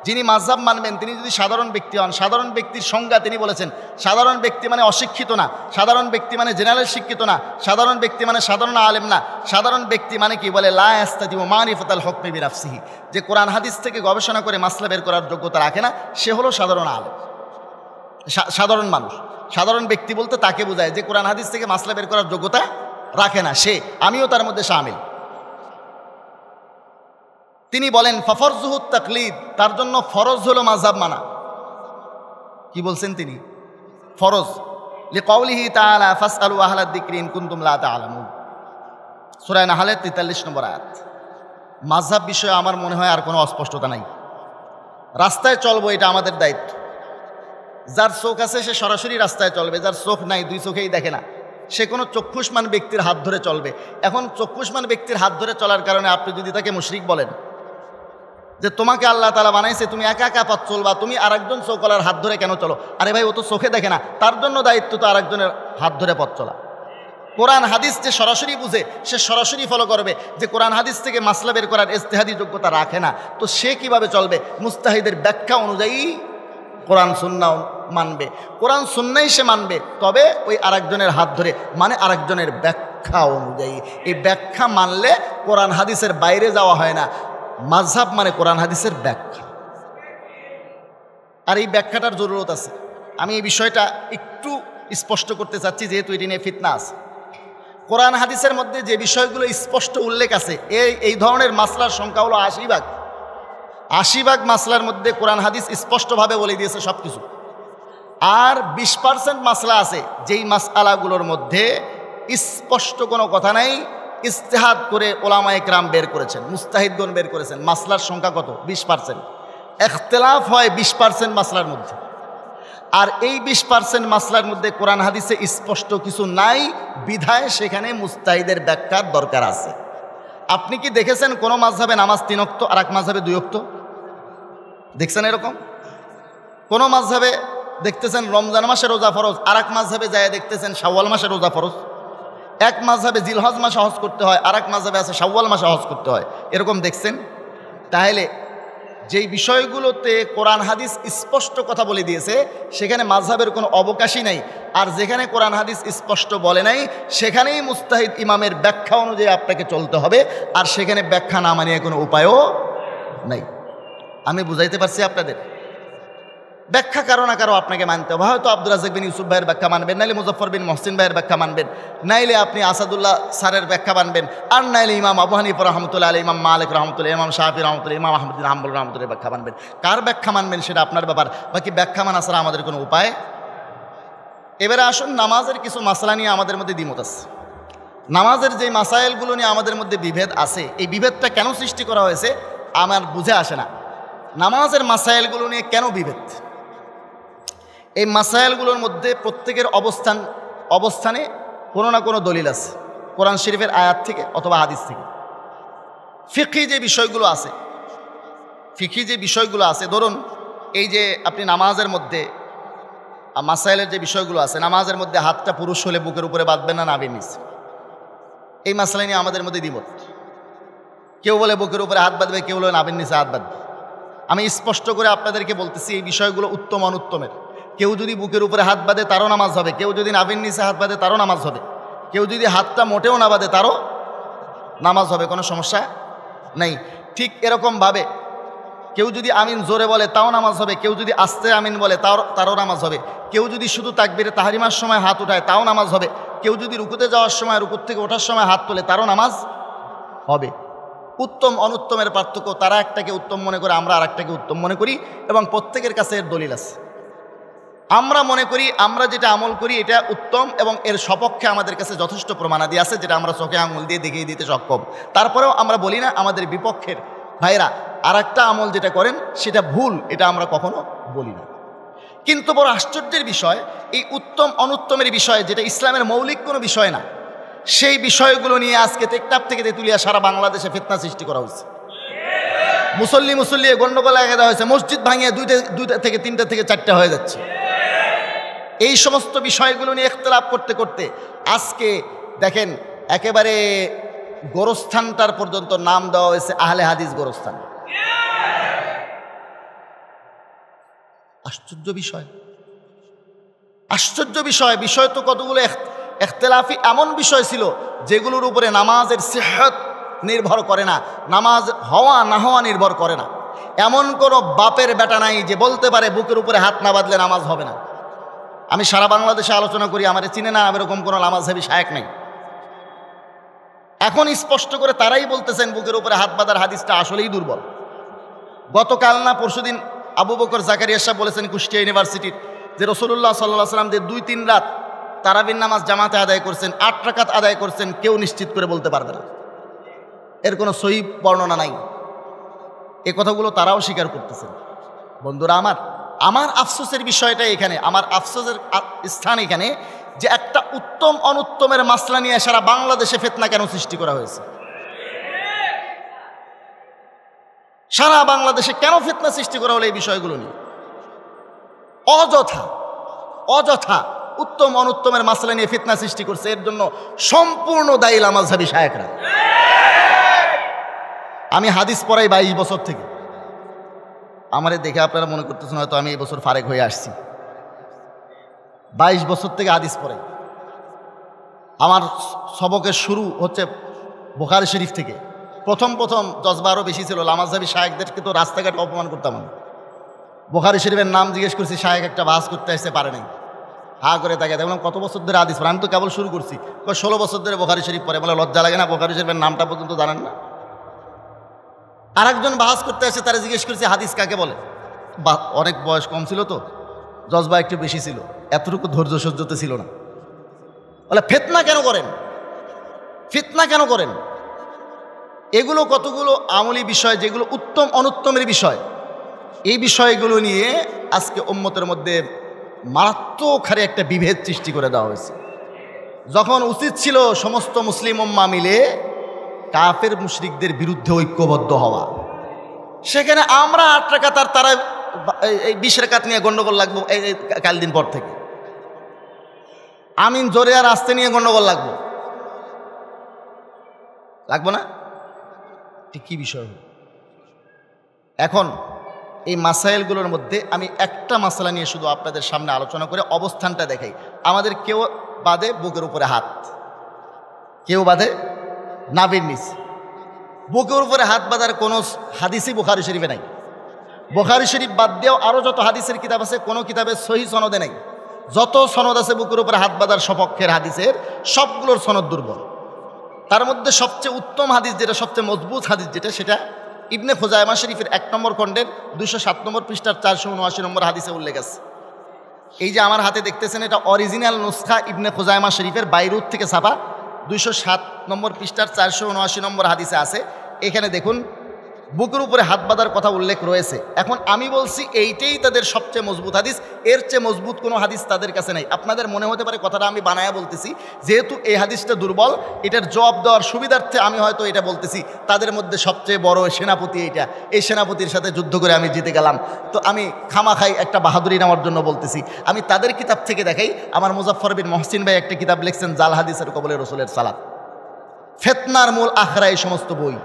যিনি মাযহাব মানবেন তিনি যদি সাধারণ ব্যক্তি হন, সাধারণ ব্যক্তির সংজ্ঞা তিনি বলেছেন, সাধারণ ব্যক্তি মানে অশিক্ষিত না, সাধারণ ব্যক্তি মানে জেনারেল শিক্ষিত না, সাধারণ ব্যক্তি মানে সাধারণ আলেম না, সাধারণ ব্যক্তি মানে কি বলে, লা ইয়াস্তাতিউ মারিফাতাল হুকমি বিনাফসিহি, যে কোরআন হাদিস থেকে গবেষণা করে মাসলা বের করার যোগ্যতা রাখে না, সে হলো সাধারণ আলেম, সাধারণ মানুষ। সাধারণ ব্যক্তি বলতে তাকে বোঝায় যে কোরআন হাদিস থেকে মাসলা বের করার যোগ্যতা রাখে না, সে, আমিও তার মধ্যে শামিল। তিনি বলেন ফাফরজুহুত তাকলিদ, তার জন্য ফরজ হলো মাযহাব মানা। কি বলছেন তিনি? ফরজ। লিকাউলিহি তাআলা ফাসআলু আহলাদ যিকরি ইন কুনতুম লা তা'লামুন, সূরা নাহলের 43 নম্বর আয়াত। মাযহাব বিষয়ে আমার মনে হয় আর কোনো অস্পষ্টতা নাই। রাস্তায় চলবো, এটা আমাদের দায়িত্ব। যার চোখ আছে সে সরাসরি রাস্তায় চলবে, যার চোখ নাই, দুই চোখেই দেখে না, সে কোনো চক্ষুষ্মান ব্যক্তির হাত ধরে চলবে। এখন চক্ষুষ্মান ব্যক্তির হাত ধরে চলার কারণে আপনি যদি তাকে মুশরিক বলেন, যে তোমাকে আল্লাহ তাআলা বানাইছে, তুমি একা একা পথ চলবা, তুমি আরেকজন চৌকলার হাত ধরে কেন চলো? আরে ভাই, ও তো চোখে দেখে না, তার জন্য দায়িত্ব তো আরেকজনের হাত ধরে পথ চলা। কোরআন হাদিস যে সরাসরি বুঝে সে সরাসরি ফলো করবে, যে কোরআন হাদিস থেকে মাসলা বের করার ইজতিহাদি যোগ্যতা রাখে না, তো সে কিভাবে চলবে? মুস্তাহিদের ব্যাখ্যা অনুযায়ী কোরআন সুন্নাহ মানবে, কোরআন সুন্নাই সে মানবে, তবে ওই আরেকজনের হাত ধরে, মানে আরেকজনের ব্যাখ্যা অনুযায়ী। এই ব্যাখ্যা মানলে কোরআন হাদিসের বাইরে যাওয়া হয় না। মাযহাব মানে কোরআন হাদিসের ব্যাখ্যা, আর এই ব্যাখ্যাটার জরুরত আছে। আমি এই বিষয়টা একটু স্পষ্ট করতে চাচ্ছি, যেহেতু এটি নিয়ে ফিতনা আছে। কোরআন হাদিসের মধ্যে যে বিষয়গুলো স্পষ্ট উল্লেখ আছে, এই ধরনের মাসলার সংখ্যা হলো 80 ভাগ। 80 ভাগ মাসলার মধ্যে কোরআন হাদিস স্পষ্টভাবে বলে দিয়েছে সব কিছু। আর 20% মাসলা আছে যেই মাসআলাগুলোর মধ্যে স্পষ্ট কোনো কথা নাই, ইজতিহাদ করে ওলামায়ে কেরাম বের করেছেন, মুস্তাহিদগণ বের করেছেন। মাসলার সংখ্যা কত? 20%। ইখতিলাফ হয় 20% মাসলার মধ্যে। আর এই 20% মাসলার মধ্যে কোরআন হাদিসে স্পষ্ট কিছু নাই, বিধায় সেখানে মুস্তাহিদের ব্যাখ্যার দরকার আছে। আপনি কি দেখেছেন কোনো মাযহাবে নামাজ 3 ওয়াক্ত আর এক মাযহাবে 2 ওয়াক্ত? দেখছেন এরকম? কোনো মাযহাবে দেখতেছেন রমজান মাসে রোজা ফরজ, আর এক মাযহাবে যায় দেখতেছেন শাওয়াল মাসে রোজা ফরজ। এক মাযহাবে জিলহজ মাসে হজ করতে হয়, আর এক মাযহাবে আছে শাওয়াল মাসে হজ করতে হয়। এরকম দেখছেন? তাহলে যেই বিষয়গুলোতে কোরআন হাদিস স্পষ্ট কথা বলে দিয়েছে সেখানে মাযহাবের কোনো অবকাশই নাই। আর যেখানে কোরআন হাদিস স্পষ্ট বলে নাই সেখানেই মুস্তাহিদ ইমামের ব্যাখ্যা অনুযায়ী আপনাকে চলতে হবে, আর সেখানে ব্যাখ্যা না মানিয়ে কোনো উপায়ও নাই। আমি বুঝাইতে পারছি আপনাদের? ব্যাখ্যা কারো না কারো আপনাকে মানতে হবে। হয়তো আব্দুর রাজ্জাক বিন ইউসুফ ভাইয়ের ব্যাখ্যা মানবেন, নাইলে মুজফফর বিন মহসিন ভাইয়ের ব্যাখ্যা মানবেন, নাইলে আপনি আসাদুল্লাহ স্যারের ব্যাখ্যা মানবেন, আর নাইলে ইমাম আবু হানিফা রহমতুল্লাহ আলাইহি, ইমাম মালিক রহমতুল্লাহ, ইমাম শাফি রহমতুল্লাহ, ইমাম আহমদ বিন হাম্বল রহমতুল্লাহ ব্যাখ্যা মানবেন। কার ব্যাখ্যা মানবেন সেটা আপনার ব্যাপার, বাকি ব্যাখ্যা মানা ছাড়া আমাদের কোনো উপায়। এবারে আসুন, নামাজের কিছু মাসলা নিয়ে আমাদের মধ্যে দ্বিমত আছে। নামাজের যে মাসাইলগুলো নিয়ে আমাদের মধ্যে বিভেদ আছে, এই বিভেদটা কেন সৃষ্টি করা হয়েছে আমার বুঝে আসে না। নামাজের মাসাইলগুলো নিয়ে কেন বিভেদ? এই মাসাইলগুলোর মধ্যে প্রত্যেকের অবস্থানে কোনো না কোনো দলিল আছে, কোরআন শরীফের আয়াত থেকে অথবা হাদিস থেকে। ফিকহি যে বিষয়গুলো আছে, ধরুন এই যে আপনি নামাজের মধ্যে মাসাইলের যে বিষয়গুলো আছে, নামাজের মধ্যে হাতটা পুরুষ হলে বুকের উপরে বাঁধবেন না নাভির নিচে, এই মাসলা নিয়ে আমাদের মধ্যে দ্বিমত। কেউ বলে বুকের উপরে হাত বাঁধবে, কেউ বলে নাভির নিচে হাত বাঁধবে। আমি স্পষ্ট করে আপনাদেরকে বলতেছি, এই বিষয়গুলো উত্তম অনুত্তমের। কেউ যদি বুকের উপরে হাত বাঁধে তারও নামাজ হবে, কেউ যদি নাভির নিচে হাত বাঁধে তারও নামাজ হবে, কেউ যদি হাতটা মোটেও না বাঁধে তারও নামাজ হবে, কোনো সমস্যা নেই। ঠিক এরকমভাবে কেউ যদি আমিন জোরে বলে তাও নামাজ হবে, কেউ যদি আস্তে আমিন বলে তারও নামাজ হবে, কেউ যদি শুধু তাকবীরে তাহরিমার সময় হাত উঠায় তাও নামাজ হবে, কেউ যদি রুকুতে যাওয়ার সময়, রুকুর থেকে ওঠার সময় হাত তোলে তারও নামাজ হবে। উত্তম অনুত্তমের পার্থক্য, তারা একটাকে উত্তম মনে করে, আমরা আর একটাকে উত্তম মনে করি, এবং প্রত্যেকের কাছে এর দলিল আছে। আমরা মনে করি আমরা যেটা আমল করি এটা উত্তম, এবং এর সপক্ষে আমাদের কাছে যথেষ্ট প্রমাণাদি আছে যেটা আমরা চোখে আঙুল দিয়ে দেখিয়ে দিতে সক্ষম। তারপরেও আমরা বলি না আমাদের বিপক্ষের ভাইরা আর একটা আমল যেটা করেন সেটা ভুল, এটা আমরা কখনো বলি না। কিন্তু বড় আশ্চর্যের বিষয়, এই উত্তম অনুত্তমের বিষয় যেটা ইসলামের মৌলিক কোনো বিষয় না, সেই বিষয়গুলো নিয়ে আজকে টেকটাপ থেকে তেতুলিয়া সারা বাংলাদেশে ফিতনা সৃষ্টি করা হয়েছে। মুসল্লি গন্ডগোল লাগিয়ে দেওয়া হয়েছে, মসজিদ ভাঙিয়ে 2টা থেকে 3টা থেকে 4টা হয়ে যাচ্ছে। এই সমস্ত বিষয়গুলো নিয়ে ইখতিলাফ করতে করতে আজকে দেখেন একেবারে গোরস্থানটার পর্যন্ত নাম দেওয়া হয়েছে আহলে হাদিস গোরস্থান। আশ্চর্য বিষয়। বিষয় তো কতগুলো ইখতিলাফি এমন বিষয় ছিল যেগুলোর উপরে নামাজের সিহত নির্ভর করে না, নামাজ হওয়া না হওয়া নির্ভর করে না। এমন কোনো বাপের বেটা নাই যে বলতে পারে বুকের উপরে হাত না বাঁধলে নামাজ হবে না। আমি সারা বাংলাদেশে আলোচনা করি, আমার চিনে না এরকম কোনো নামাজহাবী শায়েখ নেই। এখন স্পষ্ট করে তারাই বলতেছেন বুকের উপরে হাত বাঁধার হাদিসটা আসলেই দুর্বল। গতকাল না পরশুদিন আবু বকর জাকারিয়া সাহেব বলেছেন কুষ্টিয়া ইউনিভার্সিটির, যে রাসূলুল্লাহ সাল্লাল্লাহু আলাইহি ওয়াসাল্লাম যে 2-3 রাত তারাবির নামাজ জামাতে আদায় করছেন, 8 রাকাত আদায় করছেন, কেউ নিশ্চিত করে বলতে পারবে না, এর কোনো সহিহ বর্ণনা নাই। এই কথাগুলো তারাও স্বীকার করতেছেন। বন্ধুরা আমার আফসোসের বিষয়টা এখানে, আমার আফসোসের স্থান এখানে যে একটা উত্তম অনুত্তমের মাসলা নিয়ে সারা বাংলাদেশে ফিতনা কেন সৃষ্টি করা হয়েছে? সারা বাংলাদেশে কেন ফিতনা সৃষ্টি করা হলো এই বিষয়গুলো নিয়ে? অযথা উত্তম অনুত্তমের মাসলা নিয়ে ফিতনা সৃষ্টি করছে, এর জন্য সম্পূর্ণ দায়ী মাযহাবী শায়েখরা। আমি হাদিস পড়াই 22 বছর থেকে, আমারে দেখে আপনারা মনে করতেছেন হয়তো আমি এই বছর ফারেক হয়ে আসছি। 22 বছর থেকে হাদিস পড়াই। আমার সবকের শুরু হচ্ছে বুখারী শরীফ থেকে। প্রথম জজবা আরও বেশি ছিল, লামাজহাবি শায়েখদেরকে তো রাস্তাঘাটে অপমান করতাম আমি। বুখারী শরীফের নাম জিজ্ঞেস করছি, শায়েখ একটা বাস করতে আসতে পারে নাই, হা করে তাকে দেখলাম কত বছর ধরে হাদিস পড়ে। আমি তো কেবল শুরু করছি, 16 বছর ধরে বুখারী শরীফ পড়ে। বলে লজ্জা লাগে না? বুখারী শরীফের নামটা পর্যন্ত জানেন না? আরেকজন বাহাস করতে আসে, তারা জিজ্ঞেস করছে হাদিস কাকে বলে। অনেক বয়স কম ছিল তো, জজবা একটু বেশি ছিল, এতটুকু ধৈর্য সহ্যতে ছিল না। বলে ফিতনা কেন করেন, ফিতনা কেন করেন? এগুলো কতগুলো আমলি বিষয়, যেগুলো উত্তম অনুত্তমের বিষয়, এই বিষয়গুলো নিয়ে আজকে উম্মতের মধ্যে মারাত্মক হারে একটা বিভেদ সৃষ্টি করে দেওয়া হয়েছে। যখন উচিত ছিল সমস্ত মুসলিম উম্মাহ মিলে কাফের মুশরিকদের বিরুদ্ধে ঐক্যবদ্ধ হওয়া, সেখানে আমরা 8 রাকাত আর তারা এই 20 রাকাত নিয়ে গন্ডগোল লাগবো। এই কাল দিন পর থেকে আমিন জোরে আর আস্তে নিয়ে গন্ডগোল লাগবো না? ঠিক কি বিষয়? এখন এই মাসাইলগুলোর মধ্যে আমি একটা মাসালা নিয়ে শুধু আপনাদের সামনে আলোচনা করে অবস্থানটা দেখাই। আমাদের কেউ বাদে বুকের উপরে হাত, কেউ বাদে নাভির নিচ। বুকের উপরে হাত বাঁধার কোনো হাদিসই বুখারী শরীফে নাই। বুখারী শরীফ বাদ দিয়েও আরও যত হাদিসের কিতাব আছে, কোনো কিতাবে সহি সনদে নাই। যত সনদ আছে বুকের উপরে হাত বাঁধার সপক্ষের হাদিসের, সবগুলোর সনদ দুর্বল। তার মধ্যে সবচেয়ে উত্তম হাদিস যেটা, সবচেয়ে মজবুত হাদিস যেটা, সেটা ইবনে খুজাইমা শরীফের 1 নম্বর খণ্ডের 207 নম্বর পৃষ্ঠার 479 নম্বর হাদিসে উল্লেখ আছে। এই যে আমার হাতে দেখতেছেন, এটা অরিজিনাল নুসখা ইবনে খুজাইমা শরীফের, বাইরুত থেকে ছাপা, 207 নম্বর পৃষ্ঠার 479 নম্বর হাদিসে আছে। এখানে দেখুন বুকের উপরে হাত বাঁধার কথা উল্লেখ রয়েছে। এখন আমি বলছি এইটাই তাদের সবচেয়ে মজবুত হাদিস, এর চেয়ে মজবুত কোনো হাদিস তাদের কাছে নেই। আপনাদের মনে হতে পারে কথাটা আমি বানায়া বলতেছি, যেহেতু এই হাদিসটা দুর্বল, এটার জবাব দেওয়ার সুবিধার্থে আমি হয়তো এটা বলতেছি। তাদের মধ্যে সবচেয়ে বড় সেনাপতি এইটা, এই সেনাপতির সাথে যুদ্ধ করে আমি জিতে গেলাম, তো আমি খামাখাই একটা বাহাদুরি নেওয়ার জন্য বলতেছি। আমি তাদের কিতাব থেকে দেখাই, আমার মুজাফফর বিন মহসিন ভাই একটা কিতাব লিখছেন, জাল হাদিসের কবলে রসুলের সালাত, ফিতনার মূল আখড়া, এই সমস্ত বই।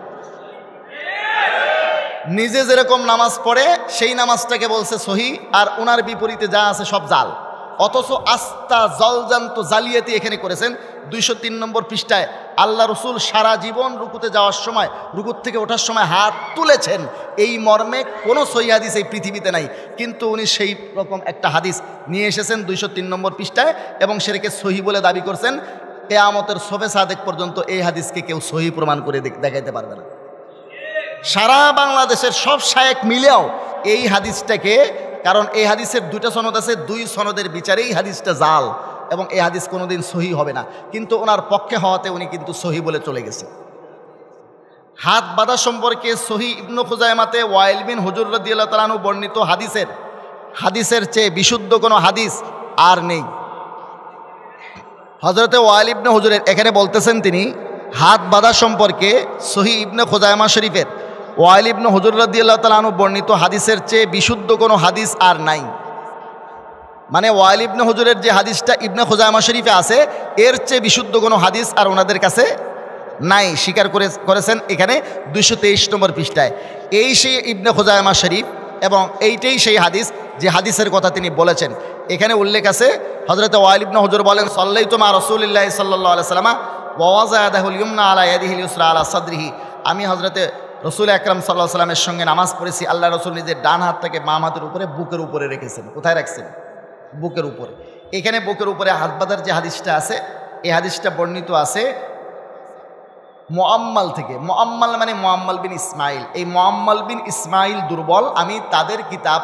নিজে যেরকম নামাজ পড়ে সেই নামাজটাকে বলছে সহি, আর ওনার বিপরীতে যা আছে সব জাল। অথচ আস্তা জলজান্ত জালিয়াতি এখানে করেছেন। 203 নম্বর পৃষ্ঠায় আল্লাহ রসুল সারা জীবন রুকুতে যাওয়ার সময়, রুকুর থেকে ওঠার সময় হাত তুলেছেন, এই মর্মে কোনো সহি হাদিস এই পৃথিবীতে নাই। কিন্তু উনি সেই রকম একটা হাদিস নিয়ে এসেছেন 203 নম্বর পৃষ্ঠায়, এবং সেটাকে সহি বলে দাবি করছেন। কিয়ামতের শবে সাদেক পর্যন্ত এই হাদিসকে কেউ সহি প্রমাণ করে দেখাইতে পারবে না। সারা বাংলাদেশের সব শায়েখ মিলেও এই হাদিসটাকে, কারণ এই হাদিসের 2টা সনদ আছে, 2 সনদের বিচারেই হাদিসটা জাল, এবং এই হাদিস কোনোদিন সহি হবে না। কিন্তু ওনার পক্ষে হওয়াতে উনি কিন্তু সহি বলে চলে গেছে। হাত বাঁধা সম্পর্কে সহি ইবনে খুজাইমাতে ওয়াইল বিন হুজুর রাদিয়াল্লাহু তাআলা আনহু বর্ণিত হাদিসের চেয়ে বিশুদ্ধ কোনো হাদিস আর নেই। হযরতে ওয়াইল ইবনে হুজুরের এখানে বলতেছেন, তিনি হাত বাঁধা সম্পর্কে সহি ইবনে খুজাইমা শরীফের ওয়াইল ইবনে হুজুর রাদিয়াল্লাহু তাআলা আনহু বর্ণিত হাদিসের চেয়ে বিশুদ্ধ কোনো হাদিস আর নাই। মানে ওয়াইল ইবনে হুজুরের যে হাদিসটা ইবনে খুজাইমা শরীফে আছে, এর চেয়ে বিশুদ্ধ কোনো হাদিস আর ওনাদের কাছে নাই, স্বীকার করেছেন এখানে 223 নম্বর পৃষ্ঠায়। এই সেই ইবনে খুজাইমা শরীফ, এবং এইটাই সেই হাদিস যে হাদিসের কথা তিনি বলেছেন। এখানে উল্লেখ আছে, হযরতে ওয়াইল ইবনে হুজুর বলেন, সাল্লাইতু মা রাসূলিল্লাহি সাল্লাল্লাহু আলাইহি ওয়াসাল্লাম ওয়া ওয়াযা ইয়াদাহুল ইয়ুমনা আলা ইয়াদিহিল ইউসরা আলা সাদরিহি। আমি হযরতে রাসূল আকরাম সাল্লাল্লাহু আলাইহি ওয়াসাল্লামের সঙ্গে নামাজ পড়েছি, আল্লাহ রাসূল নিজের ডান হাতটাকে বাম হাতের উপরে, বুকের উপরে রেখেছেন। কোথায় রাখছেন? বুকের উপরে। এখানে বুকের উপরে হাত বাঁধার যে হাদিসটা আছে, এই হাদিসটা বর্ণিত আছে মুআম্মাল থেকে। মুআম্মাল মানে মুআম্মাল বিন ইসমাইল। এই মুআম্মাল বিন ইসমাইল দুর্বল। আমি তাদের কিতাব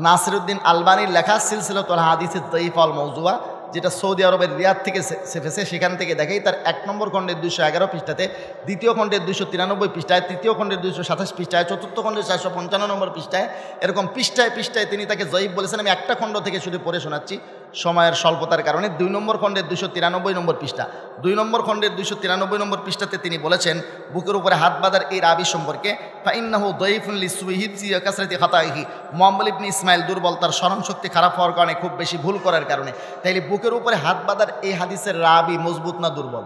নাসিরউদ্দিন আলবানির লেখা সিলসিলাতুল হাদিসের দাঈফা ওয়াল মাওযুআ, যেটা সৌদি আরবের রিয়াদ থেকে ছেপেছে, সেখান থেকে দেখাই তার 1 নম্বর খণ্ডের 211 পৃষ্ঠাতে, 2য় খণ্ডের 293 পৃষ্ঠায়, 3য় খণ্ডের 227 পৃষ্ঠায়, 4র্থ খণ্ডের 455 নম্বর পৃষ্ঠায়, এরকম পৃষ্ঠায় পৃষ্ঠায় তিনি তাকে জয়ীফ বলেছেন। আমি একটা খণ্ড থেকে শুধু পড়ে শোনাচ্ছি সময়ের স্বল্পতার কারণে। 2 নম্বর খণ্ডের 293 নম্বর পৃষ্ঠা, 2 নম্বর খণ্ডের 293 নম্বর পৃষ্ঠাতে তিনি বলেছেন বুকের উপরে হাত বাঁধার এই রাবি সম্পর্কে, ফাইন্নাহু দাঈফুন লিসুহিবসি ওয়া কাসরাতি খাতাইহি। মুআম্মাল ইবনে ইসমাইল দুর্বল, তার স্মরণশক্তি খারাপ হওয়ার কারণে, খুব বেশি ভুল করার কারণে। তাইলে বুকের উপরে হাত বাঁধার এই হাদিসের রাবি মজবুত না দুর্বল?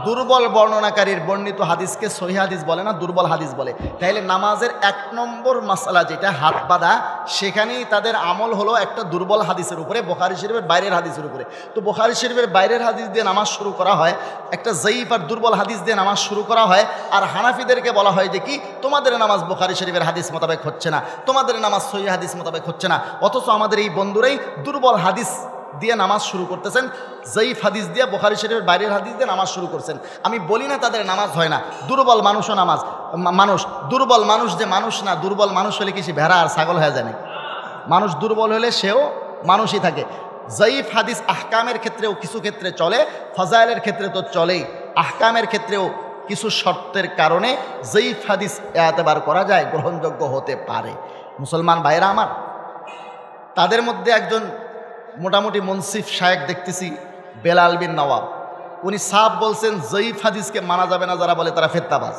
দুর্বল বর্ণনাকারীর বর্ণিত হাদিসকে সহিহ হাদিস বলে না, দুর্বল হাদিস বলে। তাইলে নামাজের 1 নম্বর মাসআলা যেটা হাত বাঁধা, সেখানেই তাদের আমল হলো একটা দুর্বল হাদিসের উপরে, বুখারী শরীফের বাইরের হাদিসের উপরে। তো বুখারী শরীফের বাইরের হাদিস দিয়ে নামাজ শুরু করা হয়, একটা যঈফ আর দুর্বল হাদিস দিয়ে নামাজ শুরু করা হয়। আর হানাফিদেরকে বলা হয় যে কি, তোমাদের নামাজ বুখারী শরীফের হাদিস মোতাবেক হচ্ছে না, তোমাদের নামাজ সহিহ হাদিস মোতাবেক হচ্ছে না। অথচ আমাদের এই বন্ধুরাই দুর্বল হাদিস দিয়ে নামাজ শুরু করতেছেন, যঈফ হাদিস দিয়ে, বুখারী শরীফের বাইরের হাদিস দিয়ে নামাজ শুরু করছেন। আমি বলি না তাদের নামাজ হয় না, দুর্বল মানুষও মানুষ। দুর্বল মানুষ যে মানুষ না, দুর্বল মানুষ হলে কি সে ভেড়া আর ছাগল হয়ে যায় না? মানুষ দুর্বল হলে সেও মানুষই থাকে। যঈফ হাদিস আহকামের ক্ষেত্রেও কিছু ক্ষেত্রে চলে, ফাজাইলের ক্ষেত্রে তো চলেই, আহকামের ক্ষেত্রেও কিছু শর্তের কারণে যঈফ হাদিস এতেবার করা যায়, গ্রহণযোগ্য হতে পারে। মুসলমান ভাইরা আমার, তাদের মধ্যে একজন মোটামুটি মুনসিফ শায়েখ দেখতেছি, বেলাল বিন নওয়াব। উনি সাফ বলছেন যঈফ হাদিসকে মানা যাবে না, যারা বলে তারা ফেতনাবাজ।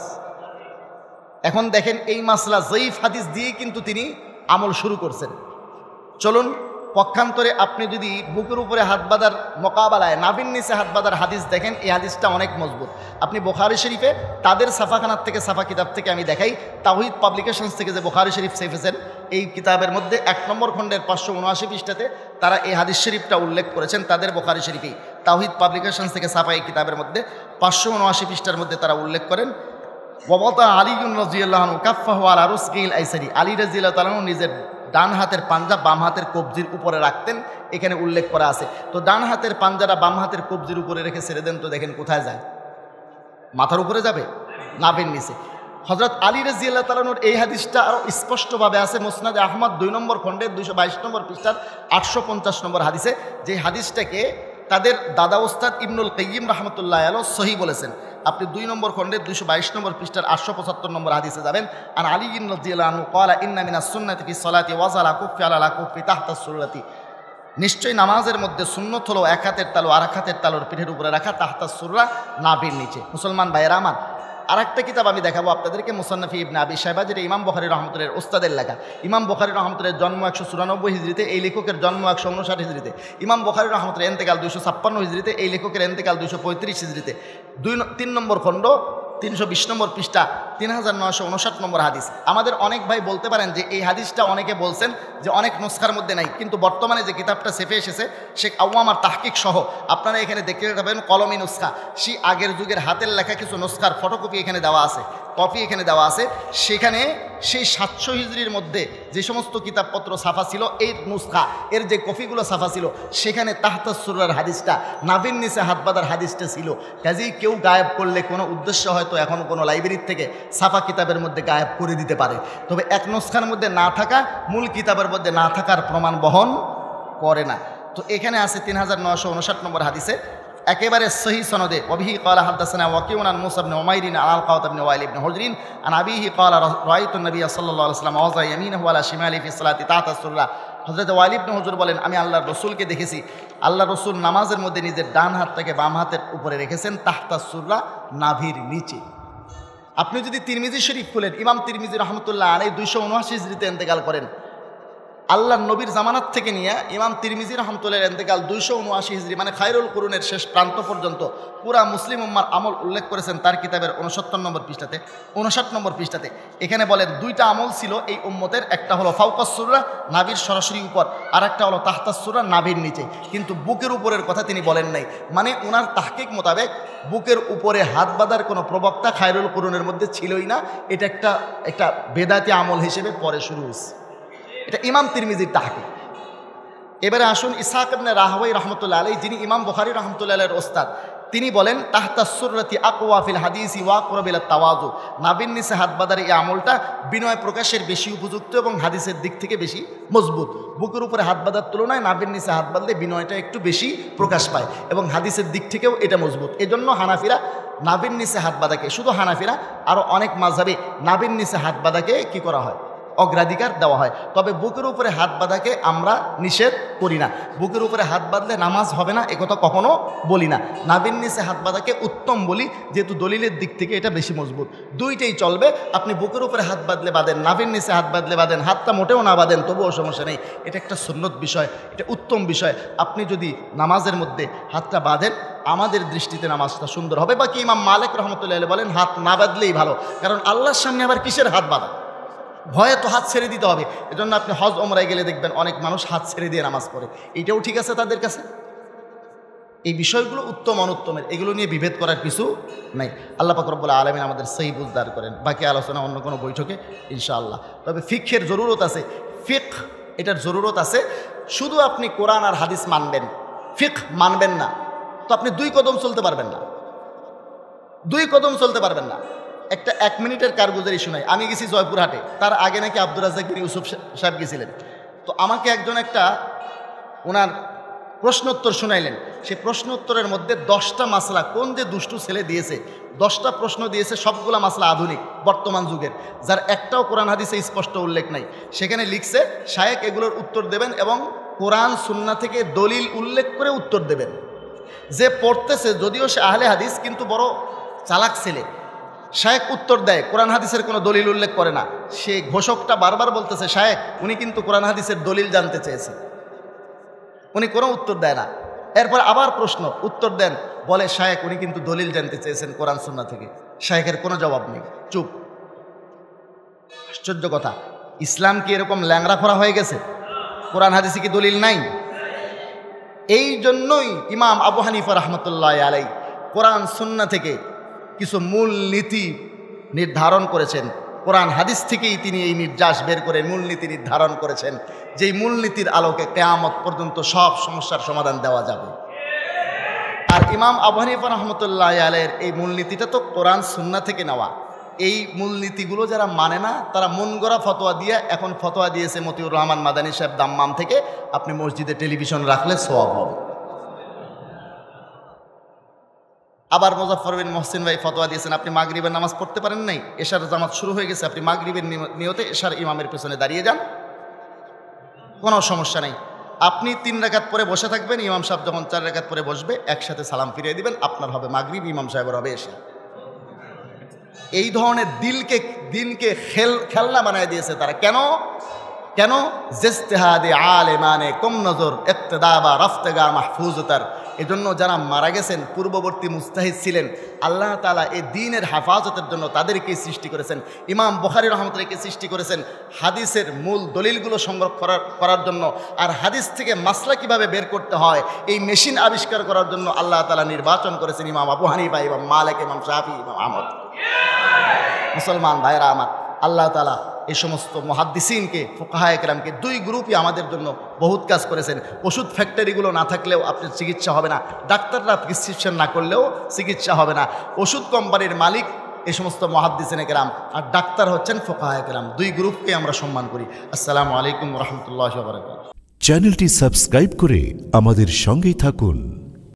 এখন দেখেন এই মাসলা যঈফ হাদিস দিয়েই কিন্তু তিনি আমল শুরু করছেন। চলুন পক্ষান্তরে আপনি যদি বুকের উপরে হাত বাঁধার মোকাবেলায় নাভির নিচে হাত বাঁধার হাদিস দেখেন, এই হাদিসটা অনেক মজবুত। আপনি বুখারী শরীফে তাদের সাফাখানার থেকে, সাফা কিতাব থেকে আমি দেখাই, তাওহীদ পাবলিকেশনস থেকে যে বুখারী শরীফ ছেপেছেন, এই কিতাবের মধ্যে 1 নম্বর খণ্ডের 579 পৃষ্ঠাতে তারা এই হাদিস শরীফটা উল্লেখ করেছেন। তাদের বুখারী শরীফেই তাওহীদ পাবলিকেশনস থেকে ছাপা এই কিতাবের মধ্যে 579 পৃষ্ঠার মধ্যে তারা উল্লেখ করেন, ওয়াবাতা আলী রাদিয়াল্লাহু আনহু কাফফাহু আলা রুসকিল আইসারি, আলী রাদিয়াল্লাহু তাআলা নিজের ডান হাতের পাঞ্জা বাম হাতের কবজির উপরে রাখতেন, এখানে উল্লেখ করা আছে। তো ডান হাতের পাঞ্জাটা বাম হাতের কবজির উপরে রেখে ছেড়ে দেন, তো দেখেন কোথায় যায়? মাথার উপরে যাবে, নাভির নিচে। হযরত আলী রাদিয়াল্লাহু তাআলা এই হাদিসটা আরও স্পষ্টভাবে আছে মুসনাদে আহমদ 2 নম্বর খণ্ডে 222 নম্বর পৃষ্ঠার 850 নম্বর হাদিসে, যে হাদিসটাকে তাদের দাদা ওস্তাদ ইবনুল কাইয়িম রাহমাতুল্লাহি আলাইহি সহিহ বলেছেন। আপনি 2 নম্বর খণ্ডে 222 নম্বর পৃষ্ঠার 875 নম্বর হাদিসে যাবেন। আর আলী রাদিয়াল্লাহু আনহু ক্বালা ইন্না মিনাস সুন্নাতি ফি সলাতি ওয়াজালা কুফি আলা কুফি তাহতা সুররাতি, নিশ্চয়ই নামাজের মধ্যে সুন্নত হলো 1 হাতের তালু আর 1 হাতের তালুর পিঠের উপরে রাখা, তাহতা সুররা, নাভির নিচে। মুসলমান ভাইয়েরা আমার, আর একটা কিতাব আমি দেখাবো আপনাদেরকে, মুসান্নাফি ইবনে আবি শাইবা, যেটা ইমাম বুখারী রাহমাতুল্লাহির ওস্তাদের লেখা। ইমাম বুখারী রাহমাতুল্লাহির জন্ম 194 হিজরিতে, এই লেখকের জন্ম 159 হিজরিতে। ইমাম বুখারী রাহমাতুল্লাহির ইন্তেকাল 256 হিজরিতে, এই লেখকের ইন্তেকাল 235 হিজরিতে। 3 নম্বর খণ্ড 320 নম্বর পৃষ্ঠা 3959 নম্বর হাদিস। আমাদের অনেক ভাই বলতে পারেন যে এই হাদিসটা অনেকে বলছেন যে অনেক নুসখার মধ্যে নাই, কিন্তু বর্তমানে যে কিতাবটা সেফে এসেছে শেখ আওয়ামার তাহকিক সহ, আপনারা এখানে দেখতে পাবেন কলমি নুসখা, সেই আগের যুগের হাতের লেখা কিছু নুসখার ফটোকপি এখানে দেওয়া আছে, কপি এখানে দেওয়া আছে। সেখানে সেই 700 হিজরির মধ্যে যে সমস্ত কিতাবপত্র ছাপা ছিল, এই নুসখা এর যে কপিগুলো ছাপা ছিল, সেখানে তাহতা সুরার হাদিসটা, নাভির নিচে হাত বাঁধার হাদিসটা ছিল। কাজেই কেউ গায়েব করলে কোনো উদ্দেশ্য হয়তো এখন কোনো লাইব্রেরির থেকে ছাপা কিতাবের মধ্যে গায়েব করে দিতে পারে, তবে এক নুসখার মধ্যে না থাকা মূল কিতাবের মধ্যে না থাকার প্রমাণ বহন করে না। তো এখানে আছে 3959 নম্বর হাদিসে একেবারে সহি সনদে, ওয়াবিহি ক্বালা হাদাসানা ওয়াকিউন আন মুসা ইবনে উমাইরিন আন আলকাওত ইবনে ওয়াইল ইবনে হুজরিন আন আবিহি ক্বালা রাআইতু নবী সাল্লাল্লাহু আলাইহি ওয়াসাল্লাম ওয়াযা ইয়ামিনাহু আলা শিমালি ফি সালাতি তাহতা সুররা। হযরত ওয়াইল ইবনে হুজর বলেন, আমি আল্লাহর রাসূলকে দেখেছি, আল্লাহর রাসূল নামাজের মধ্যে নিজের ডান হাতটাকে বাম হাতের উপরে রেখেছেন, তাহতা সুররা, নাভির নিচে। আপনি যদি তিরমিজি শরীফ খুলেন, ইমাম তিরমিজি রাহমাতুল্লাহ আলাইহি 279 হিজরিতে ইন্তেকাল করেন। আল্লাহর নবীর জামানাত থেকে নিয়ে ইমাম তিরমিজি রাহমাতুল্লাহর ইন্তেকাল 279 হিজরি, মানে খায়রুল কুরুনের শেষ প্রান্ত পর্যন্ত পুরা মুসলিম উম্মার আমল উল্লেখ করেছেন তার কিতাবের 59 নম্বর পৃষ্ঠাতে। এখানে বলেন 2টা আমল ছিল এই উম্মতের, একটা হলো ফাওকাস সুররা, নাভির সরাসরি উপর, আর একটা হলো তাহতাস সুররা, নাভির নিচে। কিন্তু বুকের উপরের কথা তিনি বলেন নাই, মানে ওনার তাহকিক মোতাবেক বুকের উপরে হাত বাঁধার কোনো প্রবক্তা খায়রুল কুরুনের মধ্যে ছিলই না। এটা একটা বেদাতি আমল হিসেবে পরে শুরু হয়েছে। এটা ইমাম তিরমিজির তাহকিক। এবারে আসুন ইসহাক ইবনে রাহওয়ী রাহমাতুল্লাহ আলাইহি, যিনি ইমাম বুখারী রাহমাতুল্লাহ আলাইহির ওস্তাদ, তিনি বলেন তাহতা সুররাতি আকওয়া ফিল হাদিসি ওয়া আকরাব ইলা তাওয়াজু, নাভির নিচে হাত বাঁধার এই আমলটা বিনয় প্রকাশের বেশি উপযুক্ত এবং হাদিসের দিক থেকে বেশি মজবুত। বুকের উপরে হাত বাঁধার তুলনায় নাভির নিচে হাত বাঁধলে বিনয়টা একটু বেশি প্রকাশ পায় এবং হাদিসের দিক থেকেও এটা মজবুত। এজন্য হানাফিরা নাভির নিচে হাত বাঁধাকে, শুধু হানাফিরা, আরও অনেক মাযহাবে নাভির নিচে হাত বাঁধাকে কি করা হয়? অগ্রাধিকার দেওয়া হয়। তবে বুকের উপরে হাত বাঁধাকে আমরা নিষেধ করি না। বুকের উপরে হাত বাঁধলে নামাজ হবে না একথা কখনো বলি না। নাভির নিচে হাত বাঁধাকে উত্তম বলি, যেহেতু দলিলের দিক থেকে এটা বেশি মজবুত। দুইটাই চলবে, আপনি বুকের উপরে হাত বাঁধলে বাঁধেন, নাভির নিচে হাত বাঁধলে বাঁধেন, হাতটা মোটেও না বাঁধেন তবুও সমস্যা নেই। এটা একটা সুন্নত বিষয়, এটা উত্তম বিষয়। আপনি যদি নামাজের মধ্যে হাতটা বাঁধেন আমাদের দৃষ্টিতে নামাজটা সুন্দর হবে। বাকি ইমাম মালিক রহমতুল্লাহ আলাইহি বলেন হাত না বাঁধলেই ভালো, কারণ আল্লাহর সামনে আবার কিসের হাত বাঁধা, ভয়ে তো হাত ছেড়ে দিতে হবে। এজন্য আপনি হজ ওমরায় গেলে দেখবেন অনেক মানুষ হাত ছেড়ে দিয়ে নামাজ পড়ে, এটাও ঠিক আছে তাদের কাছে। এই বিষয়গুলো উত্তম অনুত্তমের, এগুলো নিয়ে বিভেদ করার কিছু নাই। আল্লাহ পাক রব্বুল আলামিন আমাদের সহি বুঝদার করেন। বাকি আলোচনা অন্য কোনো বৈঠকে ইনশাআল্লাহ। তবে ফিকহের জরুরত আছে, ফিকহ এটার জরুরত আছে। শুধু আপনি কোরআন আর হাদিস মানবেন, ফিকহ মানবেন না, তো আপনি 2 কদম চলতে পারবেন না, 2 কদম চলতে পারবেন না। একটা 1 মিনিটের কারগুজারি শোনাই। আমি গেছি জয়পুরহাটে, তার আগে নাকি আব্দুর রাজ্জাক বিন ইউসুফ সাহেব গেছিলেন। তো আমাকে একজন একটা ওনার প্রশ্নোত্তর শুনাইলেন। সেই প্রশ্নোত্তরের মধ্যে 10টা মাসলা, কোন যে দুষ্টু ছেলে দিয়েছে 10টা প্রশ্ন দিয়েছে, সবগুলা মাসলা আধুনিক বর্তমান যুগের, যার একটাও কোরআন হাদিসে স্পষ্ট উল্লেখ নাই। সেখানে লিখছে শায়েখ এগুলোর উত্তর দেবেন এবং কোরআন সুন্নাহ থেকে দলিল উল্লেখ করে উত্তর দেবেন। যে পড়তেছে যদিও সে আহলে হাদিস, কিন্তু বড় চালাক ছেলে, শায়েখ উত্তর দেয় কোরআন হাদিসের কোনো দলিল উল্লেখ করে না। সে ঘোষকটা বারবার বলতেছে শায়েখ উনি কিন্তু কোরআন হাদিসের দলিল জানতে চেয়েছে, উনি কোনো উত্তর দেয় না। এরপর আবার প্রশ্ন, উত্তর দেন, বলে শায়েখ উনি কিন্তু দলিল জানতে চেয়েছেন কোরআন সুন্নাহ থেকে। শায়েখের কোনো জবাব নেই, চুপ। আশ্চর্য কথা, ইসলাম কি এরকম ল্যাংড়া খোরা হয়ে গেছে? কোরআন হাদিসে কি দলিল নাই? এই জন্যই ইমাম আবু হানিফা রহমতুল্লাহ আলাই কোরআন সুন্নাহ থেকে কিছু মূল নীতি নির্ধারণ করেছেন। কোরআন হাদিস থেকেই তিনি এই নির্যাস বের করে মূলনীতি নির্ধারণ করেছেন, যেই মূলনীতির আলোকে কিয়ামত পর্যন্ত সব সমস্যার সমাধান দেওয়া যাবে। আর ইমাম আবু হানিফা রহমতুল্লাহ আলাইহির এই মূলনীতিটা তো কোরআন সুন্নাহ থেকে নেওয়া। এই মূলনীতিগুলো যারা মানে না তারা মন গড়া ফতোয়া দিয়ে এখন ফতোয়া দিয়েছে মতিউর রহমান মাদানী সাহেব দাম্মাম থেকে, আপনি মসজিদে টেলিভিশন রাখলে সওয়াব হবে। আবার মুজাফফর বিন মহসিন ভাই ফতোয়া দিয়েছেন আপনি মাগরিবের নামাজ পড়তে পারেন নাই, এশার জামাত শুরু হয়ে গেছে, আপনি মাগরিবের নিয়তে এশার ইমামের পেছনে দাঁড়িয়ে যান, কোনো সমস্যা নেই। আপনি 3 রাকাত পরে বসে থাকবেন, ইমাম সাহেব যখন 4 রাকাত পরে বসবে একসাথে সালাম ফিরিয়ে দিবেন, আপনার হবে মাগরিব, ইমাম সাহেবের হবে এশা। এই ধরনের দিনকে খেলনা বানায় দিয়েছে তারা। কেন? জেস্তেহাদে আলেমানে কম নজর ইক্তেদা বা রফতেগা মাহফুজতার। এজন্য যারা মারা গেছেন পূর্ববর্তী মুস্তাহিদ ছিলেন, আল্লাহ তাআলা এই দ্বীনের হেফাজতের জন্য তাদেরকে সৃষ্টি করেছেন। ইমাম বুখারী রাহমাতুল্লাহকে সৃষ্টি করেছেন হাদিসের মূল দলিলগুলো সংগ্রহ করার জন্য, আর হাদিস থেকে মাসলা কিভাবে বের করতে হয় এই মেশিন আবিষ্কার করার জন্য আল্লাহ তাআলা নির্বাচন করেছেন ইমাম আবু হানিফা, ইমাম মালিক, ইমাম শাফি, ইমাম আহমদ। মুসলমান ভাইরা আমার, আল্লাহ তাআলা এই সমস্ত মুহাদ্দিসিনকে, ফুকাহায়ে কেরামকে 2 গ্রুপই আমাদের জন্য বহুত কাজ করেছেন। ওষুধ ফ্যাক্টরিগুলো না থাকলেও আপনার চিকিৎসা হবে না, ডাক্তাররা প্রেসক্রিপশন না করলেও চিকিৎসা হবে না। ওষুধ কোম্পানির মালিক এই সমস্ত মুহাদ্দিসিনে কেরাম, আর ডাক্তার হচ্ছেন ফুকাহায়ে কেরাম। 2 গ্রুপকে আমরা সম্মান করি। আসসালামু আলাইকুম ওয়া রাহমাতুল্লাহি ওয়া বারাকাতুহু। চ্যানেলটি সাবস্ক্রাইব করে আমাদের সঙ্গেই থাকুন।